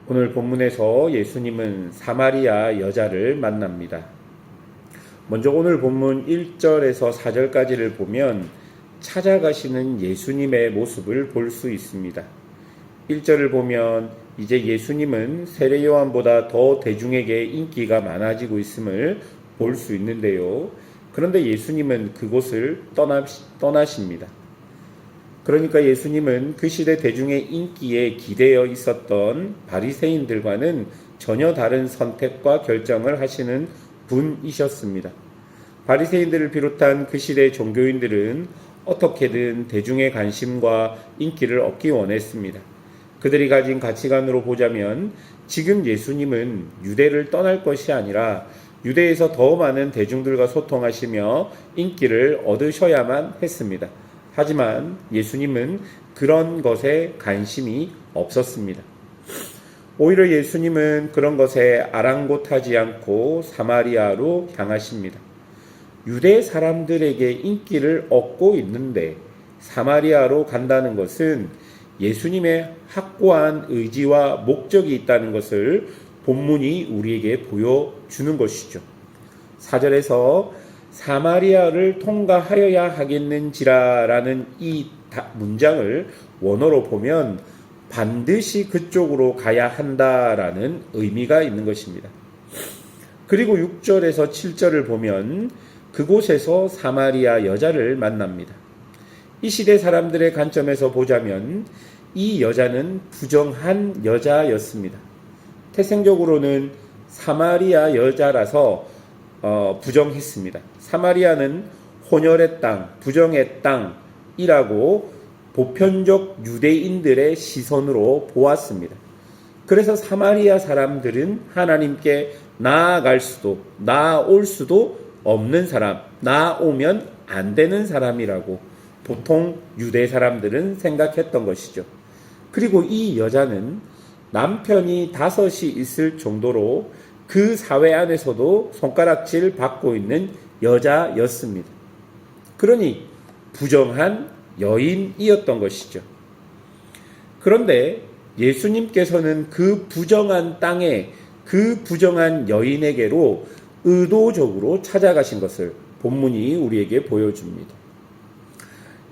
오늘 본문에서 예수님은 사마리아 여자를 만납니다. 먼저 오늘 본문 1절에서 4절까지를 보면 찾아가시는 예수님의 모습을 볼 수 있습니다. 1절을 보면 이제 예수님은 세례 요한보다 더 대중에게 인기가 많아지고 있음을 볼 수 있는데요. 그런데 예수님은 그곳을 떠나십니다. 그러니까 예수님은 그 시대 대중의 인기에 기대어 있었던 바리새인들과는 전혀 다른 선택과 결정을 하시는 분이셨습니다. 바리새인들을 비롯한 그 시대 종교인들은 어떻게든 대중의 관심과 인기를 얻기 원했습니다. 그들이 가진 가치관으로 보자면 지금 예수님은 유대를 떠날 것이 아니라 유대에서 더 많은 대중들과 소통하시며 인기를 얻으셔야만 했습니다. 하지만 예수님은 그런 것에 관심이 없었습니다. 오히려 예수님은 그런 것에 아랑곳하지 않고 사마리아로 향하십니다. 유대 사람들에게 인기를 얻고 있는데 사마리아로 간다는 것은 예수님의 확고한 의지와 목적이 있다는 것을 본문이 우리에게 보여주는 것이죠. 4절에서 사마리아를 통과하여야 하겠는지라 라는 이 문장을 원어로 보면 반드시 그쪽으로 가야 한다라는 의미가 있는 것입니다. 그리고 6절에서 7절을 보면 그곳에서 사마리아 여자를 만납니다. 이 시대 사람들의 관점에서 보자면 이 여자는 부정한 여자였습니다. 태생적으로는 사마리아 여자라서 부정했습니다. 사마리아는 혼혈의 땅, 부정의 땅이라고 보편적 유대인들의 시선으로 보았습니다. 그래서 사마리아 사람들은 하나님께 나아올 수도 없는 사람, 나아오면 안 되는 사람이라고 보통 유대 사람들은 생각했던 것이죠. 그리고 이 여자는 남편이 5이 있을 정도로 그 사회 안에서도 손가락질 받고 있는 여자였습니다. 그러니 부정한 여인이었던 것이죠. 그런데 예수님께서는 그 부정한 땅에 그 부정한 여인에게로 의도적으로 찾아가신 것을 본문이 우리에게 보여줍니다.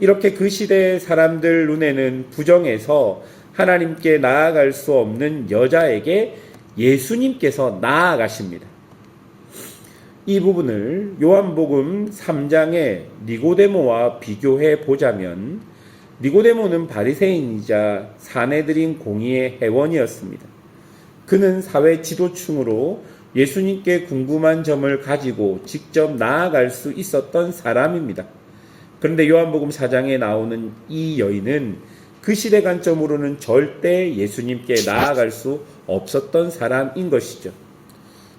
이렇게 그 시대 사람들 눈에는 부정해서 하나님께 나아갈 수 없는 여자에게 예수님께서 나아가십니다. 이 부분을 요한복음 3장의 니고데모와 비교해 보자면 니고데모는 바리새인이자 사내들인 공의의 회원이었습니다. 그는 사회 지도층으로 예수님께 궁금한 점을 가지고 직접 나아갈 수 있었던 사람입니다. 그런데 요한복음 4장에 나오는 이 여인은 그 시대 관점으로는 절대 예수님께 나아갈 수 없었던 사람인 것이죠.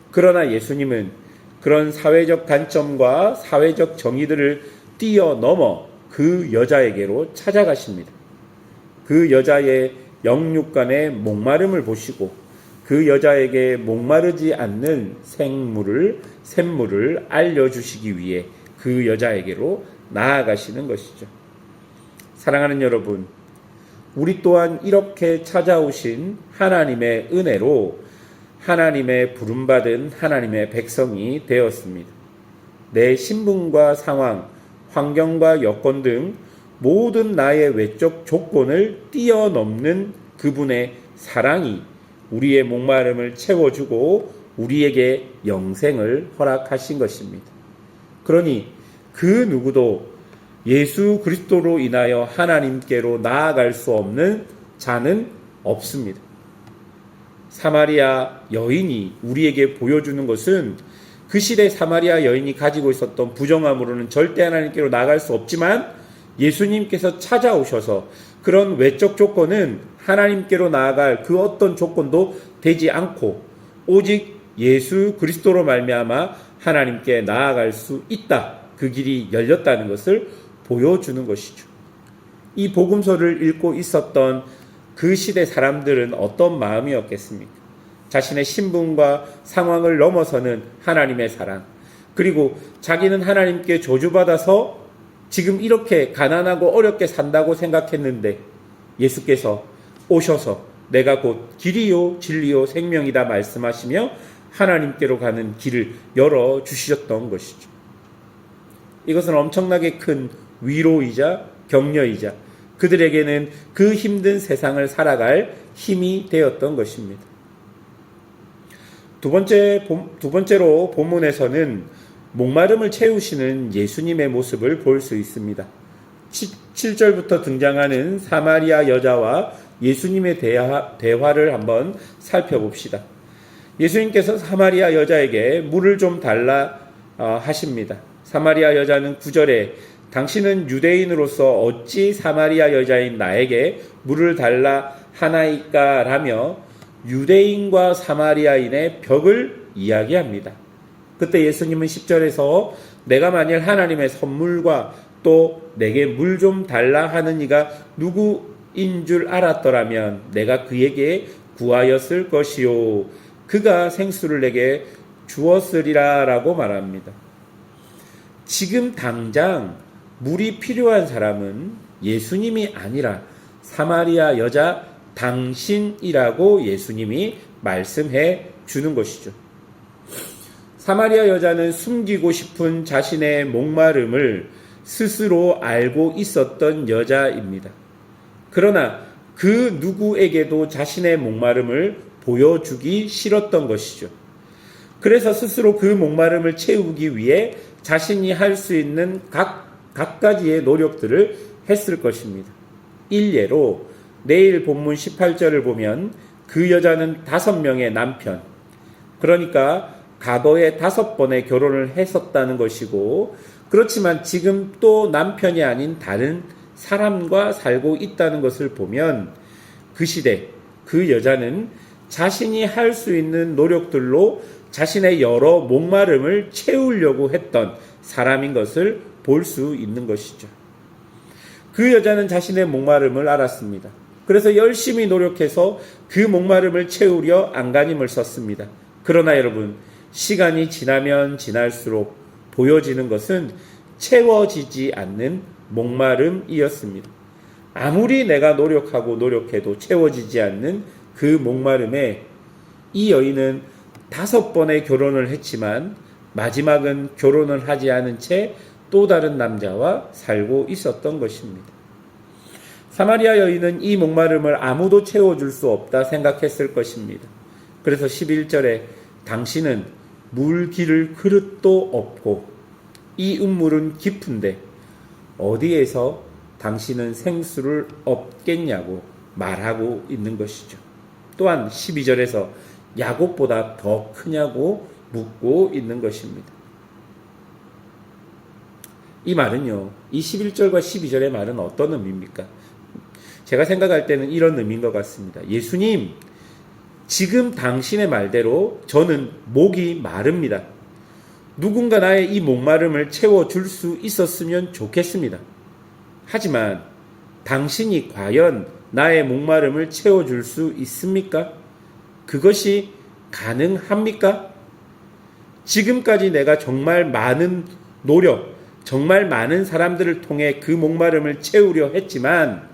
그러나 예수님은 그런 사회적 관점과 사회적 정의들을 뛰어넘어 그 여자에게로 찾아가십니다. 그 여자의 영육간의 목마름을 보시고 그 여자에게 목마르지 않는 샘물을 알려주시기 위해 그 여자에게로 나아가시는 것이죠. 사랑하는 여러분, 우리 또한 이렇게 찾아오신 하나님의 은혜로 하나님의 부름받은 하나님의 백성이 되었습니다. 내 신분과 상황, 환경과 여건 등 모든 나의 외적 조건을 뛰어넘는 그분의 사랑이 우리의 목마름을 채워주고 우리에게 영생을 허락하신 것입니다. 그러니 그 누구도 예수 그리스도로 인하여 하나님께로 나아갈 수 없는 자는 없습니다. 사마리아 여인이 우리에게 보여주는 것은 그 시대 사마리아 여인이 가지고 있었던 부정함으로는 절대 하나님께로 나아갈 수 없지만 예수님께서 찾아오셔서 그런 외적 조건은 하나님께로 나아갈 그 어떤 조건도 되지 않고 오직 예수 그리스도로 말미암아 하나님께 나아갈 수 있다. 그 길이 열렸다는 것을 보여주는 것이죠. 이 복음서를 읽고 있었던 그 시대 사람들은 어떤 마음이었겠습니까? 자신의 신분과 상황을 넘어서는 하나님의 사랑, 그리고 자기는 하나님께 저주받아서 지금 이렇게 가난하고 어렵게 산다고 생각했는데 예수께서 오셔서 내가 곧 길이요 진리요 생명이다 말씀하시며 하나님께로 가는 길을 열어주셨던 것이죠. 이것은 엄청나게 큰 위로이자 격려이자 그들에게는 그 힘든 세상을 살아갈 힘이 되었던 것입니다. 두 번째로 본문에서는 목마름을 채우시는 예수님의 모습을 볼 수 있습니다. 7절부터 등장하는 사마리아 여자와 예수님의 대화를 한번 살펴봅시다. 예수님께서 사마리아 여자에게 물을 좀 달라 하십니다. 사마리아 여자는 9절에 당신은 유대인으로서 어찌 사마리아 여자인 나에게 물을 달라 하나이까 라며 유대인과 사마리아인의 벽을 이야기합니다. 그때 예수님은 10절에서 내가 만일 하나님의 선물과 또 내게 물 좀 달라 하는 이가 누구인 줄 알았더라면 내가 그에게 구하였을 것이요 그가 생수를 내게 주었으리라 라고 말합니다. 지금 당장 물이 필요한 사람은 예수님이 아니라 사마리아 여자 당신이라고 예수님이 말씀해 주는 것이죠. 사마리아 여자는 숨기고 싶은 자신의 목마름을 스스로 알고 있었던 여자입니다. 그러나 그 누구에게도 자신의 목마름을 보여주기 싫었던 것이죠. 그래서 스스로 그 목마름을 채우기 위해 자신이 할 수 있는 각가지의 노력들을 했을 것입니다. 일례로 내일 본문 18절을 보면 그 여자는 5명의 남편, 그러니까 과거에 5번의 결혼을 했었다는 것이고, 그렇지만 지금 또 남편이 아닌 다른 사람과 살고 있다는 것을 보면 그 시대 그 여자는 자신이 할 수 있는 노력들로 자신의 여러 목마름을 채우려고 했던 사람인 것을 볼 수 있는 것이죠. 그 여자는 자신의 목마름을 알았습니다. 그래서 열심히 노력해서 그 목마름을 채우려 안간힘을 썼습니다. 그러나 여러분, 시간이 지나면 지날수록 보여지는 것은 채워지지 않는 목마름이었습니다. 아무리 내가 노력해도 채워지지 않는 그 목마름에 이 여인은 5번의 결혼을 했지만 마지막은 결혼을 하지 않은 채 또 다른 남자와 살고 있었던 것입니다. 사마리아 여인은 이 목마름을 아무도 채워줄 수 없다 생각했을 것입니다. 그래서 11절에 당신은 물 기를 그릇도 없고 이 음물은 깊은데 어디에서 당신은 생수를 얻겠냐고 말하고 있는 것이죠. 또한 12절에서 야곱보다 더 크냐고 묻고 있는 것입니다. 이 말은요, 이 11절과 12절의 말은 어떤 의미입니까? 제가 생각할 때는 이런 의미인 것 같습니다. 예수님, 지금 당신의 말대로 저는 목이 마릅니다. 누군가 나의 이 목마름을 채워줄 수 있었으면 좋겠습니다. 하지만 당신이 과연 나의 목마름을 채워줄 수 있습니까? 그것이 가능합니까? 지금까지 내가 정말 많은 노력, 정말 많은 사람들을 통해 그 목마름을 채우려 했지만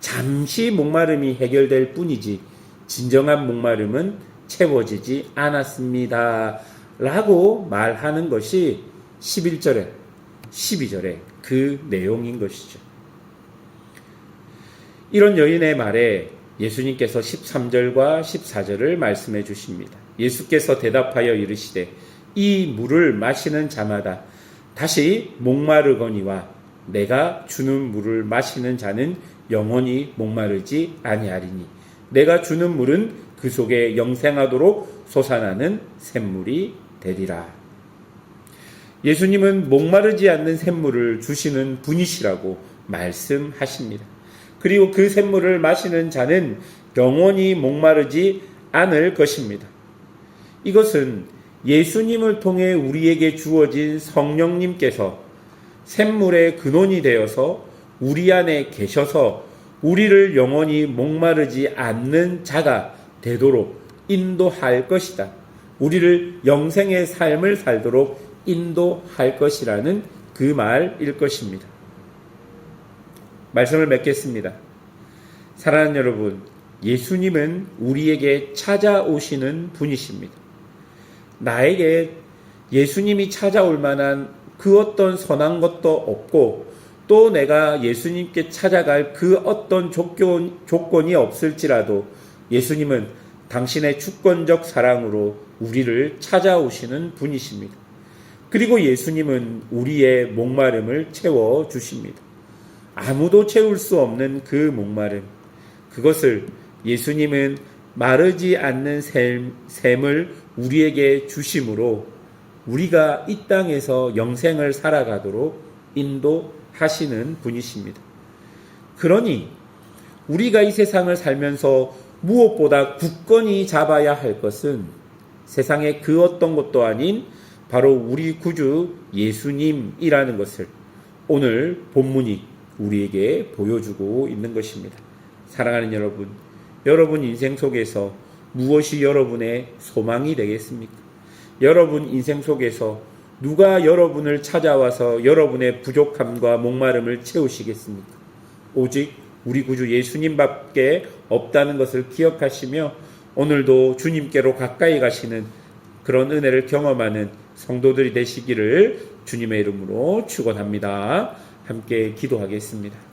잠시 목마름이 해결될 뿐이지 진정한 목마름은 채워지지 않았습니다. 라고 말하는 것이 11절에 12절에 그 내용인 것이죠. 이런 여인의 말에 예수님께서 13절과 14절을 말씀해 주십니다. 예수께서 대답하여 이르시되 이 물을 마시는 자마다 다시 목마르거니와 내가 주는 물을 마시는 자는 영원히 목마르지 아니하리니 내가 주는 물은 그 속에 영생하도록 솟아나는 샘물이 되리라. 예수님은 목마르지 않는 샘물을 주시는 분이시라고 말씀하십니다. 그리고 그 샘물을 마시는 자는 영원히 목마르지 않을 것입니다. 이것은 예수님을 통해 우리에게 주어진 성령님께서 샘물의 근원이 되어서 우리 안에 계셔서 우리를 영원히 목마르지 않는 자가 되도록 인도할 것이다. 우리를 영생의 삶을 살도록 인도할 것이라는 그 말일 것입니다. 말씀을 맺겠습니다. 사랑하는 여러분, 예수님은 우리에게 찾아오시는 분이십니다. 나에게 예수님이 찾아올 만한 그 어떤 선한 것도 없고 또 내가 예수님께 찾아갈 그 어떤 조건이 없을지라도 예수님은 당신의 주권적 사랑으로 우리를 찾아오시는 분이십니다. 그리고 예수님은 우리의 목마름을 채워주십니다. 아무도 채울 수 없는 그 목마름, 그것을 예수님은 마르지 않는 샘을 우리에게 주심으로 우리가 이 땅에서 영생을 살아가도록 인도하시는 분이십니다. 그러니 우리가 이 세상을 살면서 무엇보다 굳건히 잡아야 할 것은 세상의 그 어떤 것도 아닌 바로 우리 구주 예수님이라는 것을 오늘 본문이 우리에게 보여주고 있는 것입니다. 사랑하는 여러분, 여러분 인생 속에서 무엇이 여러분의 소망이 되겠습니까? 여러분 인생 속에서 누가 여러분을 찾아와서 여러분의 부족함과 목마름을 채우시겠습니까? 오직 우리 구주 예수님밖에 없다는 것을 기억하시며 오늘도 주님께로 가까이 가시는 그런 은혜를 경험하는 성도들이 되시기를 주님의 이름으로 축원합니다. 함께 기도하겠습니다.